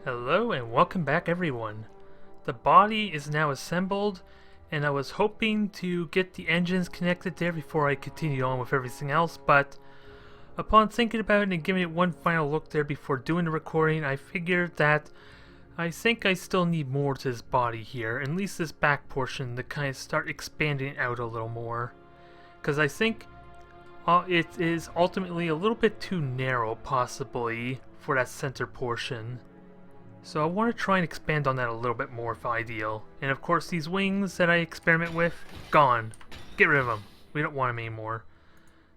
Hello and welcome back everyone. The body is now assembled and I was hoping to get the engines connected there before I continued on with everything else, but upon thinking about it and giving it one final look there before doing the recording, I figured that I think I still need more to this body here, at least this back portion, to kind of start expanding out a little more. Because I think it is ultimately a little bit too narrow possibly for that center portion. So I want to try and expand on that a little bit more if ideal. And of course these wings that I experiment with, gone. Get rid of them. We don't want them anymore.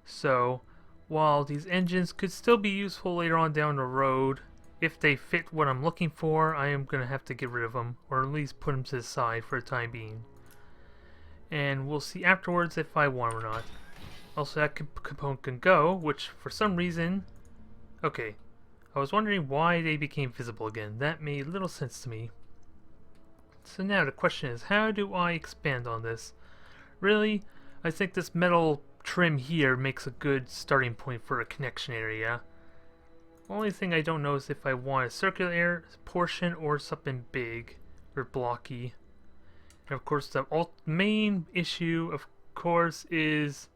So while these engines could still be useful later on down the road, if they fit what I'm looking for, I am going to have to get rid of them, or at least put them to the side for the time being. And we'll see afterwards if I want them or not. Also that component can go, which for some reason... Okay. I was wondering why they became visible again. That made little sense to me. So now the question is, how do I expand on this? Really, I think this metal trim here makes a good starting point for a connection area. Only thing I don't know is if I want a circular portion or something big or blocky. And of course the main issue, of course, is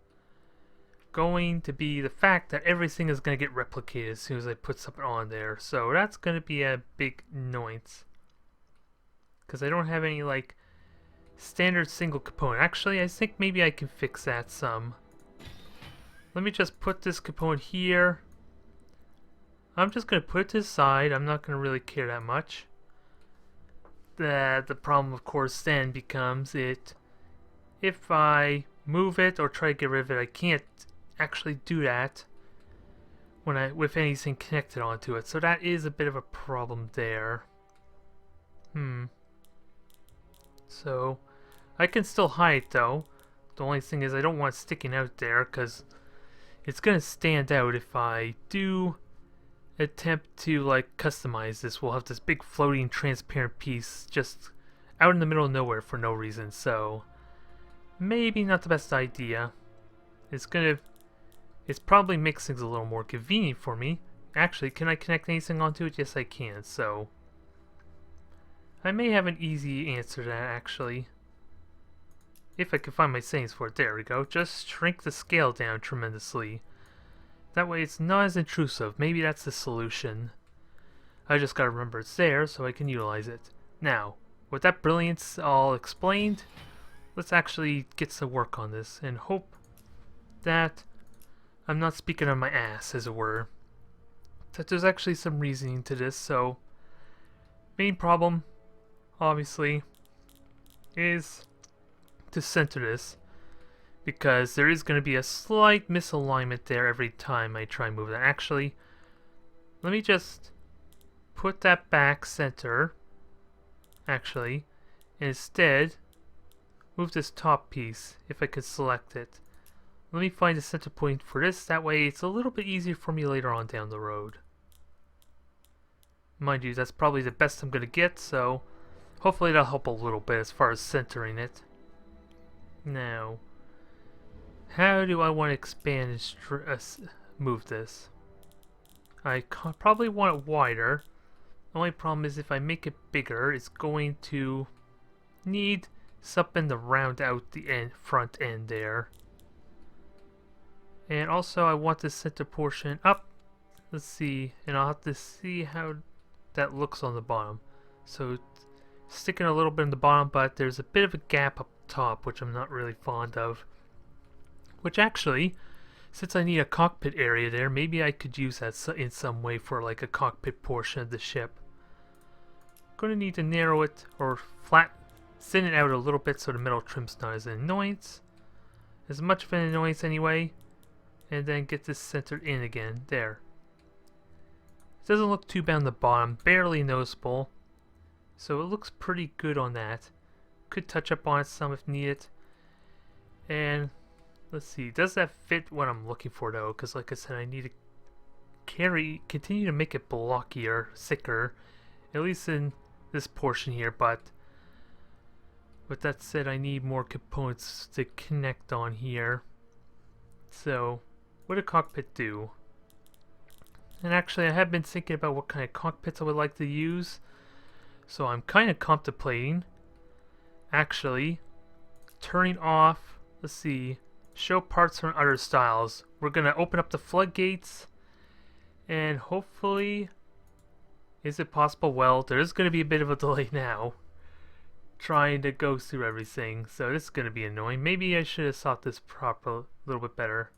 going to be the fact that everything is going to get replicated as soon as I put something on there. So that's going to be a big annoyance. Because I don't have any like standard single component. Actually, I think maybe I can fix that some. Let me just put this component here. I'm just going to put it to the side. I'm not going to really care that much. The problem, of course, then becomes if I move it or try to get rid of it, I can't actually do that with anything connected onto it, so that is a bit of a problem there. So I can still hide though. The only thing is I don't want it sticking out there because it's gonna stand out if I do attempt to like customize this. We'll have this big floating transparent piece just out in the middle of nowhere for no reason, so maybe not the best idea. It's probably makes things a little more convenient for me. Actually, can I connect anything onto it? Yes, I can, so I may have an easy answer to that, actually. If I can find my settings for it. There we go. Just shrink the scale down tremendously. That way it's not as intrusive. Maybe that's the solution. I just gotta remember it's there so I can utilize it. Now, with that brilliance all explained, let's actually get to work on this and hope that I'm not speaking on my ass, as it were. That there's actually some reasoning to this, so main problem, obviously, is to center this, because there is going to be a slight misalignment there every time I try and move that. Actually, let me just put that back center, actually, and instead move this top piece, if I could select it. Let me find a center point for this, that way it's a little bit easier for me later on down the road. Mind you, that's probably the best I'm going to get, so hopefully that'll help a little bit as far as centering it. Now, how do I want to expand and move this? I probably want it wider. The only problem is if I make it bigger, it's going to need something to round out the front end there. And also I want the center portion up. Let's see, and I'll have to see how that looks on the bottom. So sticking a little bit in the bottom, but there's a bit of a gap up top, which I'm not really fond of. Which actually, since I need a cockpit area there, maybe I could use that in some way for like a cockpit portion of the ship. I'm going to need to narrow it or thin it out a little bit so the metal trim's not as an annoyance. As much of an annoyance anyway. And then get this centered in again. There. It doesn't look too bad on the bottom. Barely noticeable. So it looks pretty good on that. Could touch up on it some if needed. And let's see. Does that fit what I'm looking for though? Because like I said, I need to continue to make it blockier, thicker. At least in this portion here. But with that said, I need more components to connect on here. So what did cockpit do? And actually, I have been thinking about what kind of cockpits I would like to use. So I'm kind of contemplating, actually, turning off, let's see, show parts from other styles. We're going to open up the floodgates, and hopefully, is it possible? Well, there is going to be a bit of a delay now, trying to go through everything, so this is going to be annoying. Maybe I should have thought this proper a little bit better.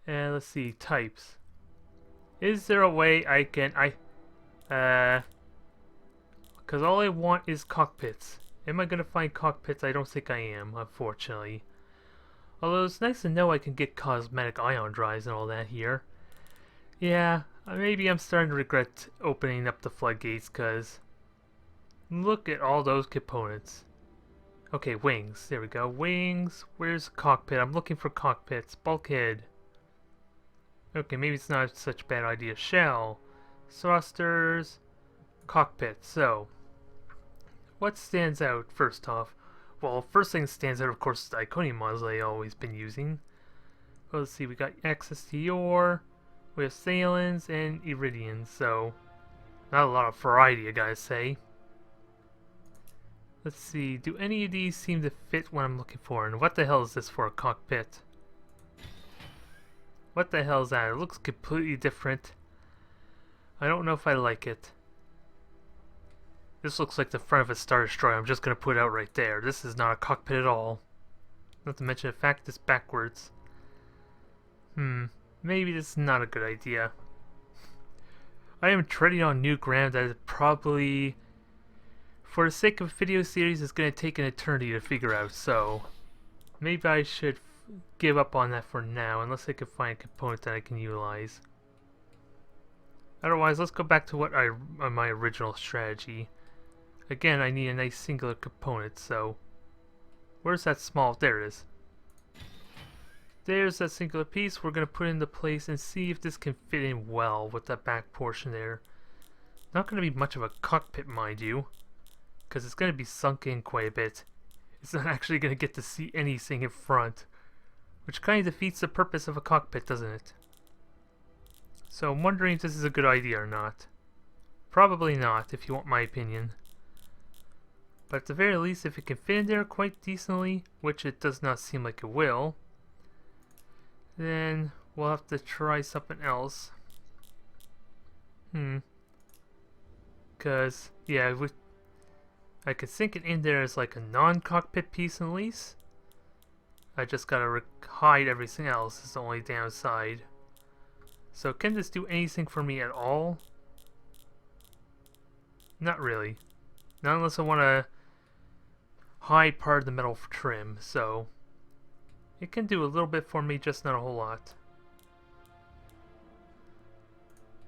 And let's see, types. Is there a way I can, because all I want is cockpits. Am I going to find cockpits? I don't think I am, unfortunately. Although it's nice to know I can get cosmetic ion drives and all that here. Yeah, maybe I'm starting to regret opening up the floodgates, because look at all those components. Okay, wings. There we go. Wings. Where's cockpit? I'm looking for cockpits. Bulkhead. Okay, maybe it's not such a bad idea. Shell. Thrusters. Cockpit. So, what stands out first off? Well, first thing that stands out, of course, is the Iconium models I've always been using. Well, let's see, we got access to Yor, we have Salins and Iridians, so not a lot of variety, I gotta say. Let's see, do any of these seem to fit what I'm looking for? And what the hell is this for a cockpit? What the hell is that? It looks completely different. I don't know if I like it. This looks like the front of a Star Destroyer. I'm just going to put it out right there. This is not a cockpit at all. Not to mention the fact it's backwards. Maybe this is not a good idea. I am treading on new ground that is probably, for the sake of a video series, is going to take an eternity to figure out. So, maybe I should give up on that for now, unless I can find a component that I can utilize. Otherwise, let's go back to what my original strategy. Again, I need a nice singular component, so where's that small? There it is. There's that singular piece. We're going to put it into place and see if this can fit in well with that back portion there. Not going to be much of a cockpit, mind you, because it's going to be sunk in quite a bit. It's not actually going to get to see anything in front, which kind of defeats the purpose of a cockpit, doesn't it? So I'm wondering if this is a good idea or not. Probably not, if you want my opinion. But at the very least, if it can fit in there quite decently, which it does not seem like it will, then we'll have to try something else. Because, yeah, I could sink it in there as like a non-cockpit piece at least. I just gotta hide everything else, is the only downside. So can this do anything for me at all? Not really. Not unless I want to hide part of the metal trim, so it can do a little bit for me, just not a whole lot.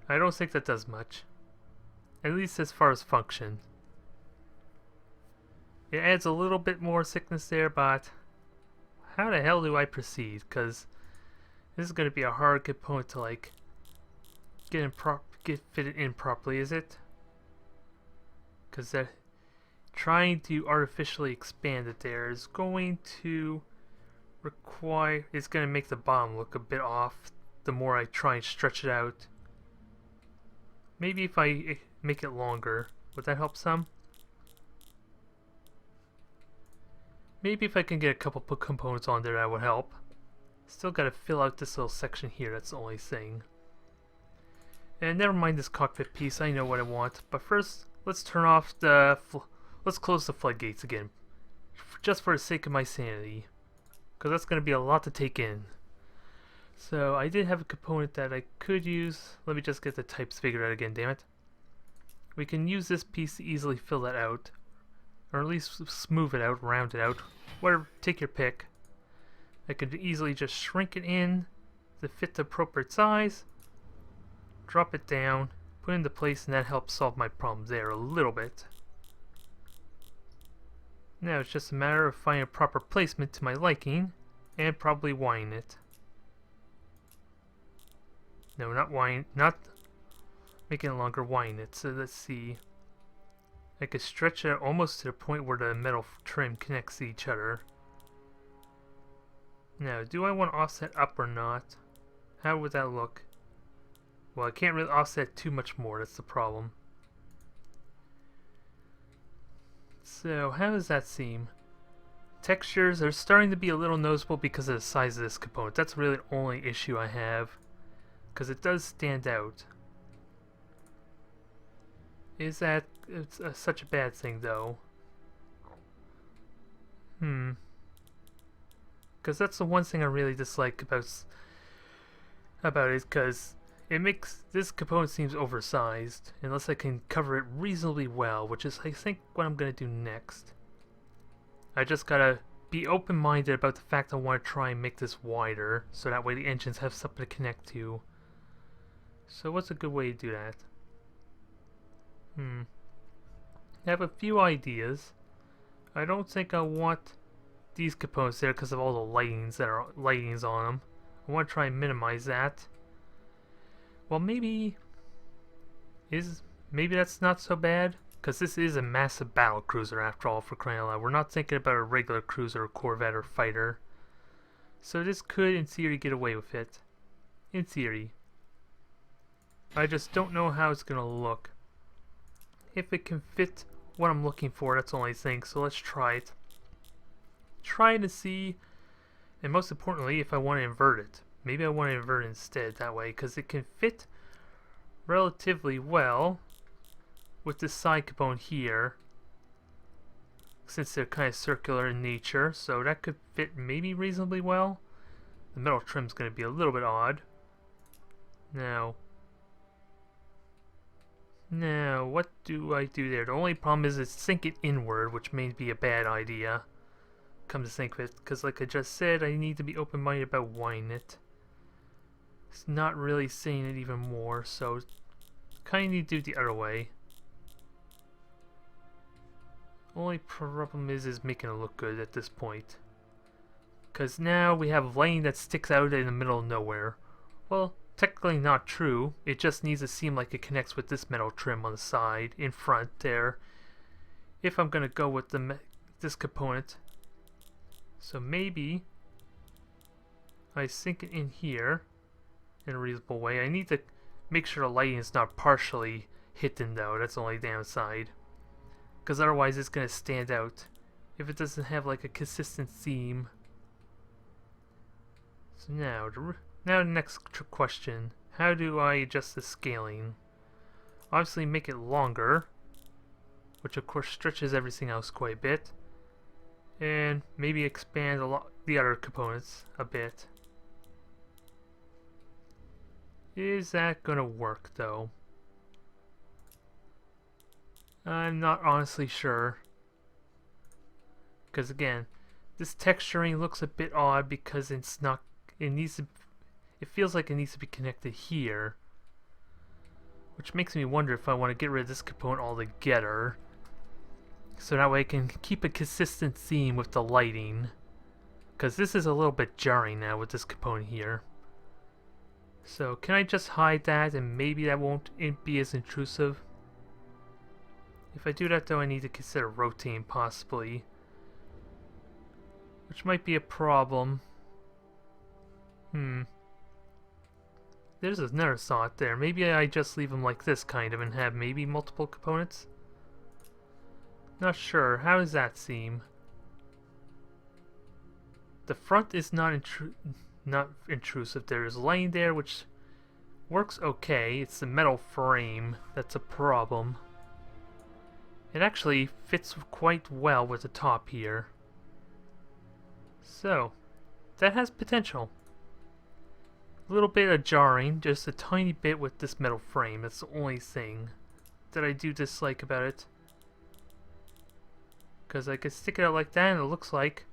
I don't think that does much. At least as far as function. It adds a little bit more thickness there, but how the hell do I proceed? Because this is going to be a hard component to like get fitted in properly, is it? Because that trying to artificially expand it there is going to require, it's going to make the bottom look a bit off the more I try and stretch it out. Maybe if I make it longer, would that help some? Maybe if I can get a couple components on there, that would help. Still got to fill out this little section here, that's the only thing. And never mind this cockpit piece, I know what I want. But first, let's turn off the... let's close the floodgates again. Just for the sake of my sanity. Because that's going to be a lot to take in. So, I did have a component that I could use. Let me just get the types figured out again, damn it. We can use this piece to easily fill that out. Or at least smooth it out, round it out. Whatever, take your pick. I could easily just shrink it in to fit the appropriate size. Drop it down, put it into place, and that helps solve my problem there a little bit. Now it's just a matter of finding a proper placement to my liking, and probably wiring it. No, not wiring, not making it longer, wiring it. So let's see. I could stretch it almost to the point where the metal trim connects to each other. Now, do I want to offset up or not? How would that look? Well, I can't really offset too much more, that's the problem. So, how does that seem? Textures are starting to be a little noticeable because of the size of this component. That's really the only issue I have, because it does stand out. Is that such a bad thing, though? Because that's the one thing I really dislike about it, because it makes this component seems oversized unless I can cover it reasonably well, which is I think what I'm gonna do next. I just gotta be open-minded about the fact I want to try and make this wider, so that way the engines have something to connect to. So what's a good way to do that? I have a few ideas. I don't think I want these components there because of all the lightings on them. I want to try and minimize that. Well, maybe that's not so bad, because this is a massive battle cruiser after all, for crying out loud. We're not thinking about a regular cruiser or corvette or fighter. So this could, in theory, get away with it. In theory. I just don't know how it's going to look. If it can fit what I'm looking for, that's the only thing. So let's try it. Try to see, and most importantly, if I want to invert it. Maybe I want to invert it instead that way, because it can fit relatively well with this side component here, since they're kind of circular in nature, so that could fit maybe reasonably well. The metal trim's going to be a little bit odd. Now, what do I do there? The only problem is sink it inward, which may be a bad idea, come to think of it, because like I just said, I need to be open-minded about widening it. It's not really saying it even more, so kind of need to do it the other way. Only problem is making it look good at this point. Because now we have lighting that sticks out in the middle of nowhere. Well, technically not true. It just needs to seem like it connects with this metal trim on the side, in front there. If I'm going to go with this component. So maybe I sink it in here in a reasonable way. I need to make sure the lighting is not partially hidden though. That's the only downside. Because otherwise it's going to stand out if it doesn't have like a consistent theme. So now the next question. How do I adjust the scaling? Obviously make it longer, which of course stretches everything else quite a bit. And maybe expand the other components a bit. Is that gonna work though? I'm not honestly sure. Because again, this texturing looks a bit odd because it feels like it needs to be connected here. Which makes me wonder if I want to get rid of this component altogether. So that way I can keep a consistent theme with the lighting. Because this is a little bit jarring now with this component here. So can I just hide that and maybe that won't be as intrusive? If I do that though, I need to consider rotating possibly. Which might be a problem. There's another thought there. Maybe I just leave them like this kind of and have maybe multiple components? Not sure. How does that seem? The front is not intrusive. There's lighting there which works okay. It's the metal frame that's a problem. It actually fits quite well with the top here. So, that has potential. A little bit of jarring, just a tiny bit with this metal frame. That's the only thing that I do dislike about it. Because I could stick it out like that and it looks like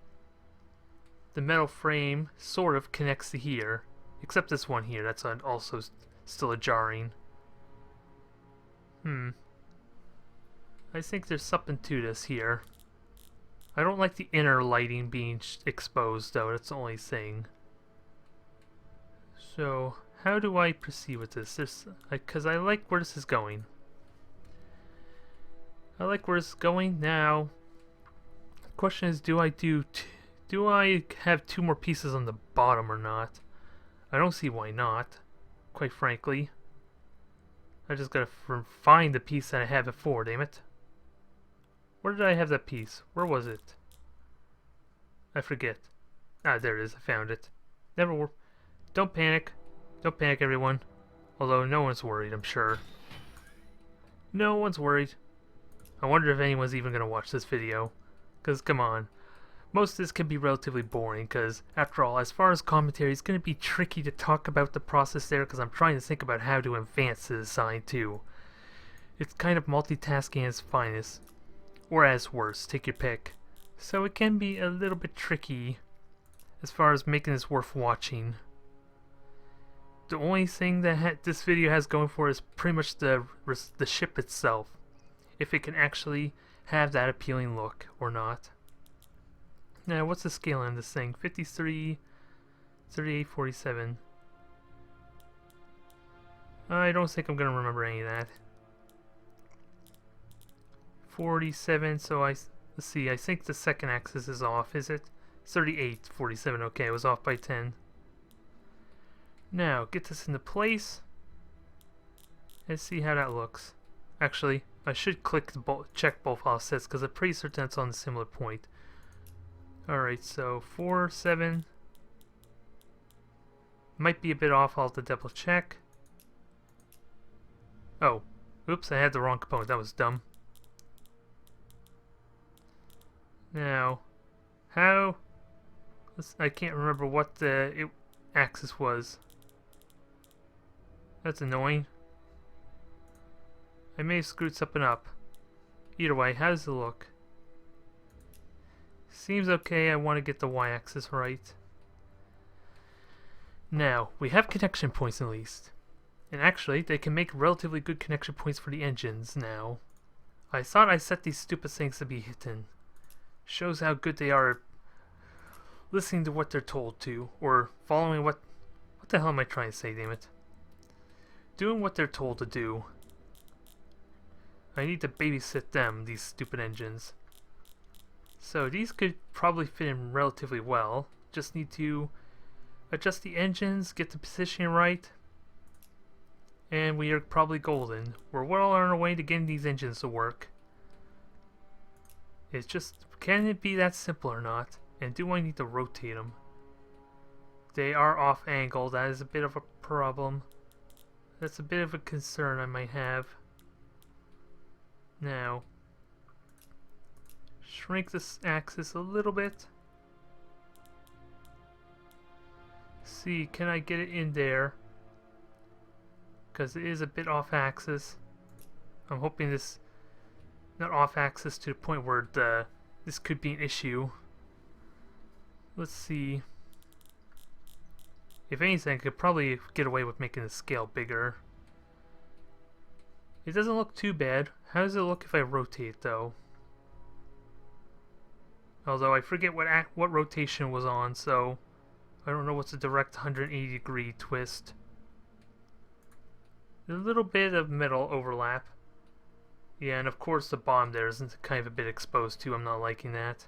the metal frame sort of connects to here. Except this one here, that's also still a jarring. I think there's something to this here. I don't like the inner lighting being exposed though, that's the only thing. So, how do I proceed with this? Because I like where this is going. I like where this is going now. The question is, do I have two more pieces on the bottom or not? I don't see why not, quite frankly. I just gotta find the piece that I had before, damn it. Where did I have that piece? Where was it? I forget. Ah, there it is. I found it. Don't panic. Don't panic, everyone. Although no one's worried, I'm sure. No one's worried. I wonder if anyone's even gonna watch this video. Because, come on. Most of this can be relatively boring, because, after all, as far as commentary, it's going to be tricky to talk about the process there, because I'm trying to think about how to advance the design, too. It's kind of multitasking at its finest. Or as worst, take your pick. So it can be a little bit tricky, as far as making this worth watching. The only thing that this video has going for is pretty much the ship itself. If it can actually have that appealing look, or not. Now, what's the scale on this thing? 53, 38, 47. I don't think I'm going to remember any of that. 47, so let's see, I think the second axis is off, is it? 38, 47, okay, I was off by 10. Now, get this into place. Let's see how that looks. Actually, I should check both offsets, because I'm pretty certain it's on a similar point. Alright, so 4, 7. Might be a bit off, I'll have to double check. Oh, oops, I had the wrong component, that was dumb. Now, how? I can't remember what the axis was. That's annoying. I may have screwed something up. Either way, how does it look? Seems okay, I want to get the y-axis right. Now, we have connection points at least. And actually, they can make relatively good connection points for the engines now. I thought I set these stupid things to be hidden. Shows how good they are at listening to what they're told to, or following what the hell am I trying to say, damn it? Doing what they're told to do. I need to babysit them, these stupid engines. So these could probably fit in relatively well. Just need to adjust the engines, get the position right, and we are probably golden. We're well on our way to getting these engines to work. It's just, can it be that simple or not? And do I need to rotate them? They are off angle, that is a bit of a problem. That's a bit of a concern I might have. Now, shrink this axis a little bit. See, can I get it in there? Because it is a bit off axis. I'm hoping this, not off axis to the point where this could be an issue. Let's see. If anything, I could probably get away with making the scale bigger. It doesn't look too bad. How does it look if I rotate, though? Although I forget what rotation was on, so I don't know what's a direct 180-degree twist. A little bit of metal overlap. Yeah, and of course the bottom there is kind of a bit exposed too. I'm not liking that.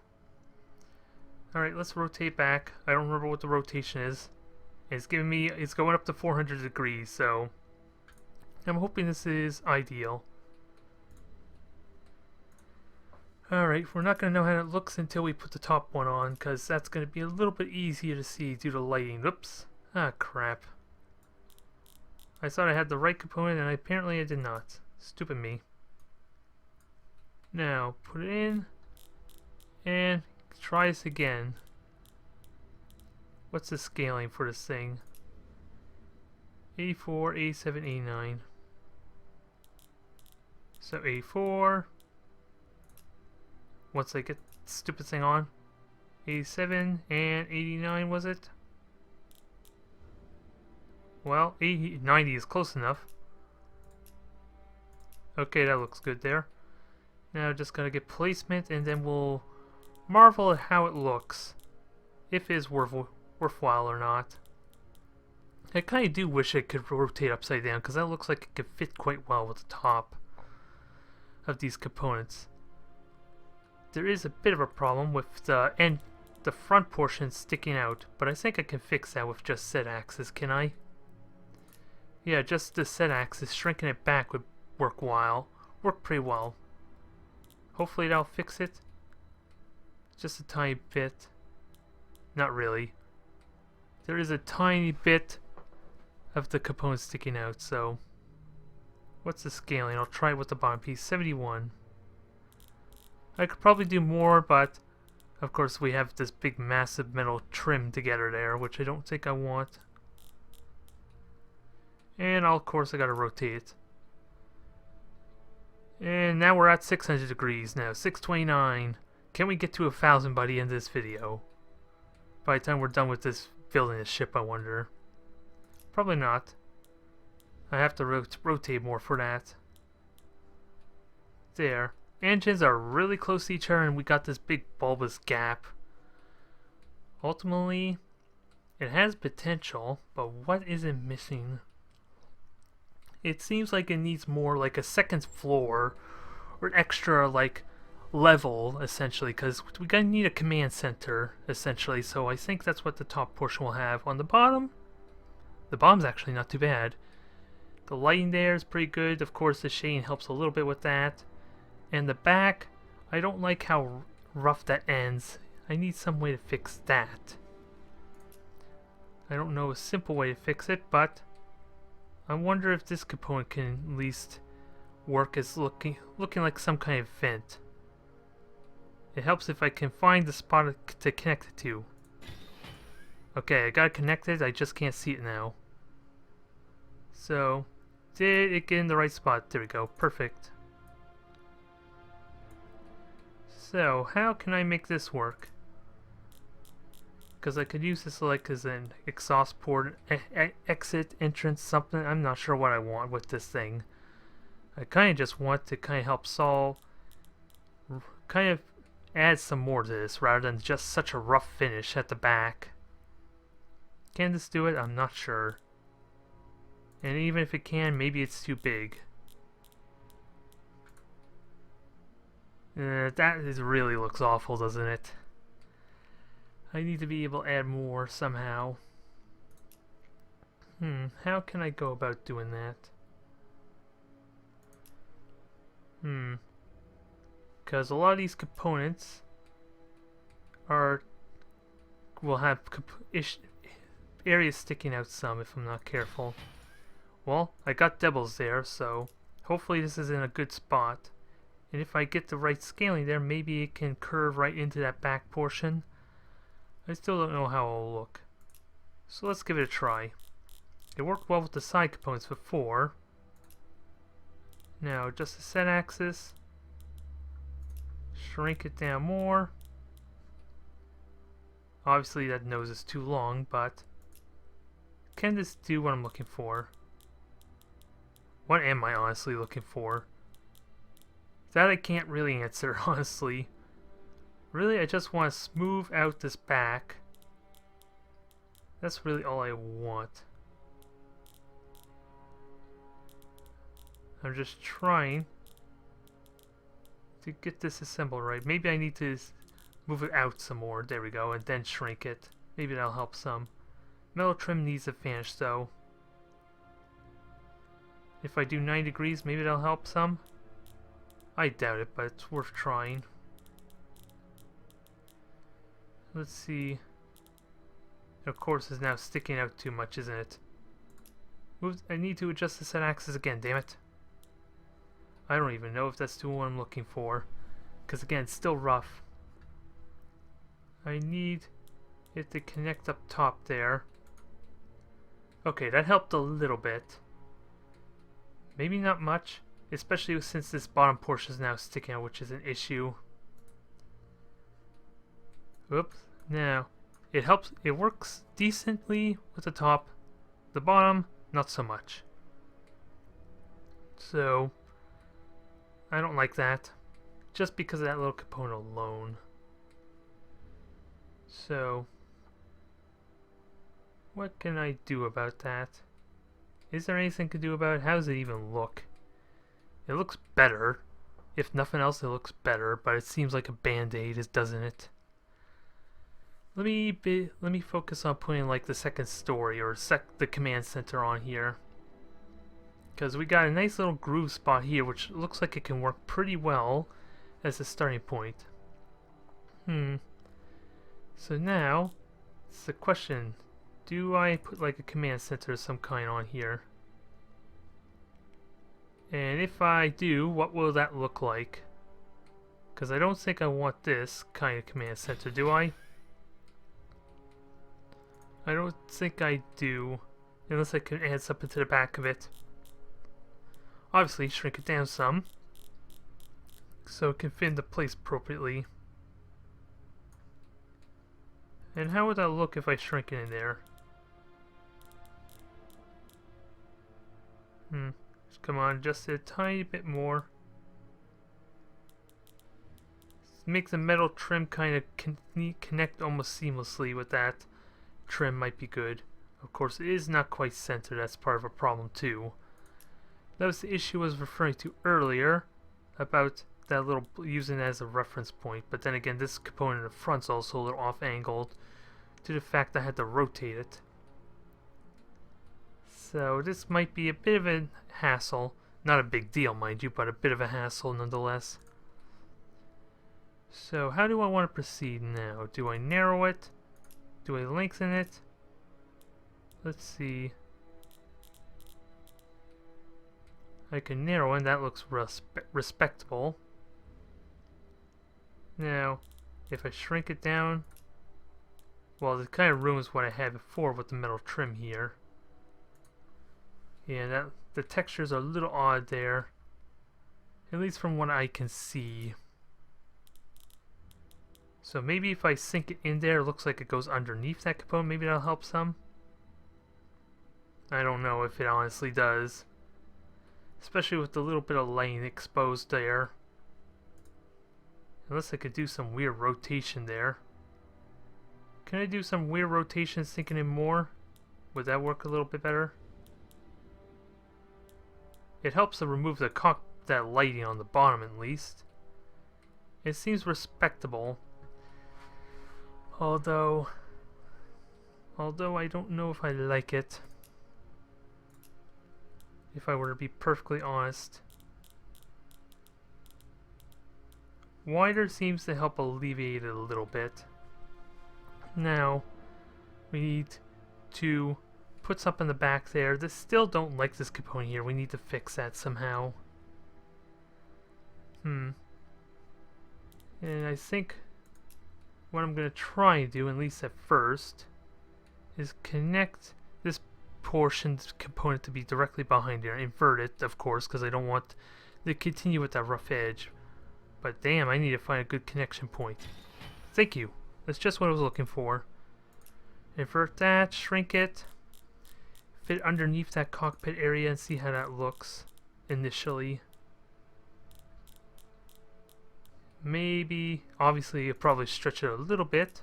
Alright, let's rotate back. I don't remember what the rotation is. It's going up to 400 degrees, so I'm hoping this is ideal. Alright, we're not going to know how it looks until we put the top one on, because that's going to be a little bit easier to see due to lighting. Oops. Ah, crap. I thought I had the right component, and apparently I did not. Stupid me. Now, put it in, and try this again. What's the scaling for this thing? 84, 87, 89. So 84. Once I get the stupid thing on. 87 and 89 was it? Well, 90 is close enough. Okay, that looks good there. Now just gotta get placement and then we'll marvel at how it looks. If it is worthwhile or not. I kind of do wish it could rotate upside down because that looks like it could fit quite well with the top of these components. There is a bit of a problem with the front portion sticking out, but I think I can fix that with just Z axis, can I? Yeah, just the set axis, shrinking it back would work pretty well. Hopefully that'll fix it. Just a tiny bit. Not really. There is a tiny bit of the component sticking out, so... What's the scaling? I'll try it with the bottom piece. 71. I could probably do more, but... Of course we have this big massive metal trim together there, which I don't think I want. And of course I gotta rotate it. And now we're at 600 degrees now. 629. Can we get to 1,000 by the end of this video? By the time we're done with this building this ship, I wonder. Probably not. I have to rotate more for that. There. Engines are really close to each other and we got this big bulbous gap. Ultimately, it has potential, but what is it missing? It seems like it needs more, like a second floor or an extra, like, level, essentially, because we're going to need a command center, essentially, so I think that's what the top portion will have. On the bomb's actually not too bad. The lighting there is pretty good. Of course, the shading helps a little bit with that. And the back, I don't like how rough that ends. I need some way to fix that. I don't know a simple way to fix it, but I wonder if this component can at least work as looking like some kind of vent. It helps if I can find the spot to connect it to. Okay, I got it connected, I just can't see it now. So, did it get in the right spot? There we go, perfect. So, how can I make this work? Because I could use this like as an exhaust port, exit, entrance, something. I'm not sure what I want with this thing. I kind of just want to kind of help solve, kind of add some more to this rather than just such a rough finish at the back. Can this do it? I'm not sure. And even if it can, maybe it's too big. Really looks awful, doesn't it? I need to be able to add more somehow. How can I go about doing that? Because a lot of these components will have areas sticking out some if I'm not careful. Well, I got doubles there, so hopefully this is in a good spot. And if I get the right scaling there, maybe it can curve right into that back portion. I still don't know how it'll look. So let's give it a try. It worked well with the side components before. Now, just the set axis. Shrink it down more. Obviously that nose is too long, but can this do what I'm looking for? What am I honestly looking for? That I can't really answer, honestly. Really, I just want to smooth out this back. That's really all I want. I'm just trying to get this assembled right. Maybe I need to move it out some more. There we go. And then shrink it. Maybe that'll help some. Metal trim needs to finish though. If I do 9 degrees, maybe that'll help some. I doubt it, but it's worth trying. Let's see. Of course, it's now sticking out too much, isn't it? I need to adjust the set axis again, damn it. I don't even know if that's doing what I'm looking for. Because again, it's still rough. I need it to connect up top there. Okay, that helped a little bit. Maybe not much, especially since this bottom portion is now sticking out, which is an issue. Oops. Now, it helps. It works decently with the top. The bottom, not so much. So, I don't like that. Just because of that little component alone. So, what can I do about that? Is there anything to do about it? How does it even look? It looks better. If nothing else, it looks better, but it seems like a band-aid, doesn't it? Let me focus on putting like the second story or the command center on here. Because we got a nice little groove spot here, which looks like it can work pretty well as a starting point. So now, it's the question. Do I put like a command center of some kind on here? And if I do, what will that look like? Because I don't think I want this kind of command center, do I? I don't think I do. Unless I can add something to the back of it. Obviously, shrink it down some, so it can fit into place appropriately. And how would that look if I shrink it in there? Just come on, just a tiny bit more. Make the metal trim kind of connect almost seamlessly with that trim might be good. Of course, it is not quite centered. That's part of a problem too. That was the issue I was referring to earlier about that little using it as a reference point. But then again, this component in the front's also a little off-angled due to the fact I had to rotate it. So this might be a bit of a hassle. Not a big deal, mind you, but a bit of a hassle nonetheless. So how do I want to proceed now? Do I narrow it? Do I lengthen it? Let's see. I can narrow and that looks respectable. Now, if I shrink it down, well, it kind of ruins what I had before with the metal trim here. Yeah, the textures are a little odd there, at least from what I can see. So maybe if I sink it in there, it looks like it goes underneath that component. Maybe that'll help some. I don't know if it honestly does. Especially with the little bit of lane exposed there. Unless I could do some weird rotation there. Can I do some weird rotation sinking in more? Would that work a little bit better? It helps to remove that lighting on the bottom at least. It seems respectable. Although I don't know if I like it. If I were to be perfectly honest. Wider seems to help alleviate it a little bit. Now, we need to put something in the back there. Still don't like this component here. We need to fix that somehow. And I think what I'm going to try and do, at least at first, is connect this portion's component to be directly behind here. Invert it, of course, because I don't want to continue with that rough edge. But damn, I need to find a good connection point. Thank you. That's just what I was looking for. Invert that, shrink it, fit underneath that cockpit area and see how that looks initially. Maybe, obviously, you'll probably stretch it a little bit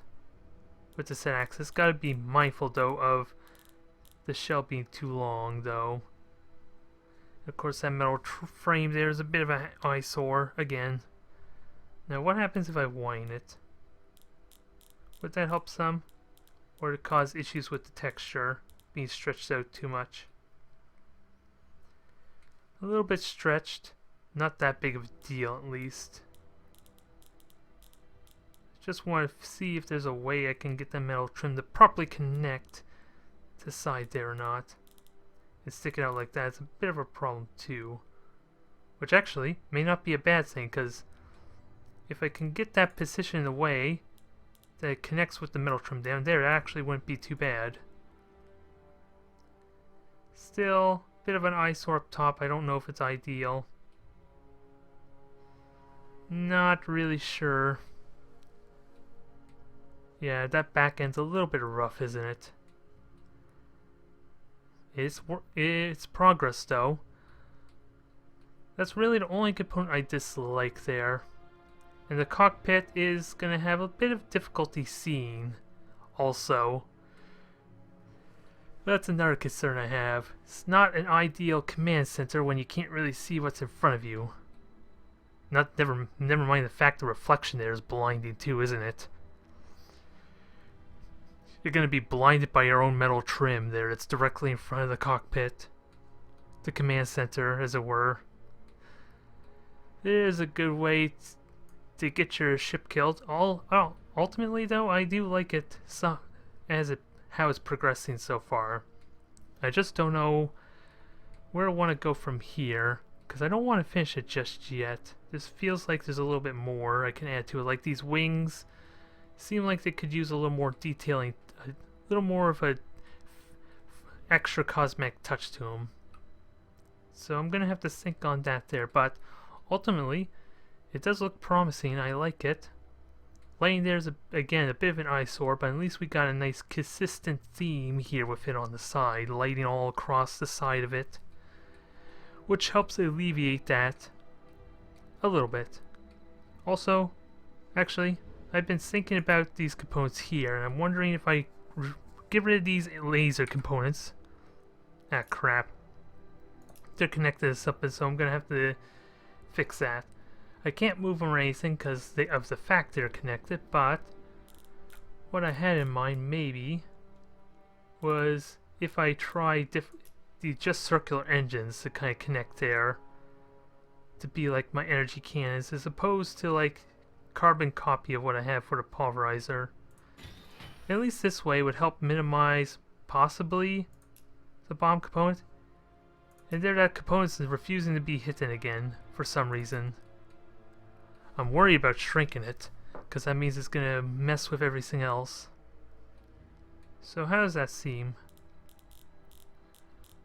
with the set axis. Gotta be mindful, though, of the shell being too long, though. Of course, that metal frame there is a bit of an eyesore, again. Now, what happens if I widen it? Would that help some? Or to cause issues with the texture being stretched out too much? A little bit stretched. Not that big of a deal, at least. Just want to see if there's a way I can get the metal trim to properly connect to the side there or not. And stick it out like that. It's a bit of a problem too. Which actually may not be a bad thing, because if I can get that position in the way that it connects with the metal trim down there, it actually wouldn't be too bad. Still, a bit of an eyesore up top. I don't know if it's ideal. Not really sure. Yeah, that back end's a little bit rough, isn't it? It's progress, though. That's really the only component I dislike there. And the cockpit is going to have a bit of difficulty seeing, also. But that's another concern I have. It's not an ideal command center when you can't really see what's in front of you. Never mind the fact the reflection there is blinding too, isn't it? You're going to be blinded by your own metal trim there. It's directly in front of the cockpit. the command center, as it were. It is a good way to get your ship killed. Ultimately, though, I do like it how it's progressing so far. I just don't know where I want to go from here, because I don't want to finish it just yet. This feels like there's a little bit more I can add to it. Like these wings seem like they could use a little more detailing, a little more of a extra cosmetic touch to them. So I'm gonna have to think on that there, but ultimately it does look promising. I like it. Lighting there's again a bit of an eyesore, but at least we got a nice consistent theme here with it on the side, lighting all across the side of it, which helps alleviate that a little bit. Also, actually, I've been thinking about these components here, and I'm wondering if I get rid of these laser components. Ah, crap. They're connected to something, so I'm gonna have to fix that. I can't move them or anything because of the fact they're connected, but what I had in mind maybe was if I try the just circular engines to kind of connect there to be like my energy cannons, as opposed to like carbon copy of what I have for the pulverizer. At least this way would help minimize possibly the bomb component. And there that component's refusing to be hidden again for some reason. I'm worried about shrinking it, because that means it's gonna mess with everything else. So how does that seem?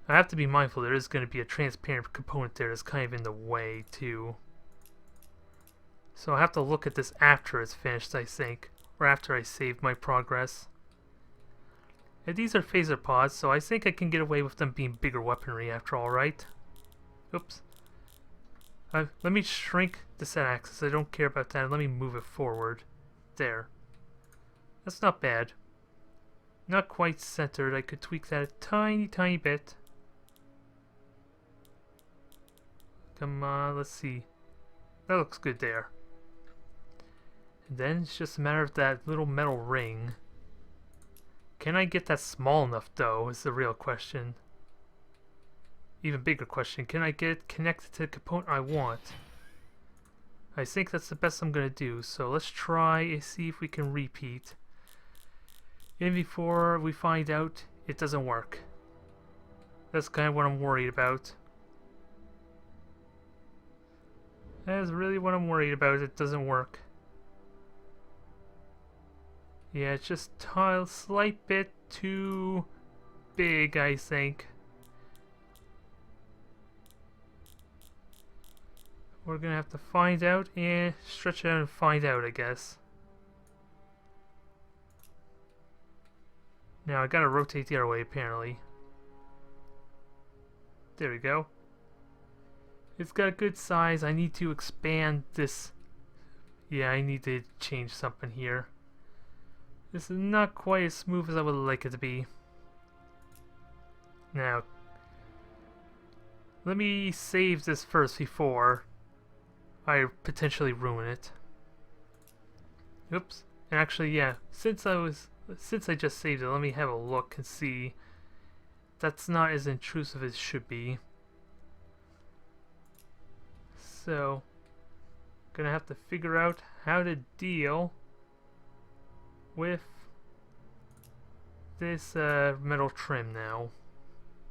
I have to be mindful there is going to be a transparent component there that's kind of in the way too. So I have to look at this after it's finished, I think, or after I save my progress. And these are phaser pods, so I think I can get away with them being bigger weaponry after all, right? Oops. Let me shrink the set axis. I don't care about that. Let me move it forward. There. That's not bad. Not quite centered. I could tweak that a tiny, tiny bit. Come on, let's see. That looks good there. And then it's just a matter of that little metal ring. Can I get that small enough, though, is the real question. Even bigger question, can I get it connected to the component I want? I think that's the best I'm going to do, so let's try and see if we can repeat. And before we find out, it doesn't work. That's kind of what I'm worried about. That is really what I'm worried about, it doesn't work. Yeah, it's just a slight bit too big, I think. We're gonna have to find out and stretch it out and find out, I guess. Now I gotta rotate the other way, apparently. There we go. It's got a good size. I need to expand this. Yeah, I need to change something here. This is not quite as smooth as I would like it to be. Now, let me save this first before I potentially ruin it. Oops. And actually, yeah, since I just saved it, let me have a look and see. That's not as intrusive as it should be. So, gonna have to figure out how to deal with this metal trim now.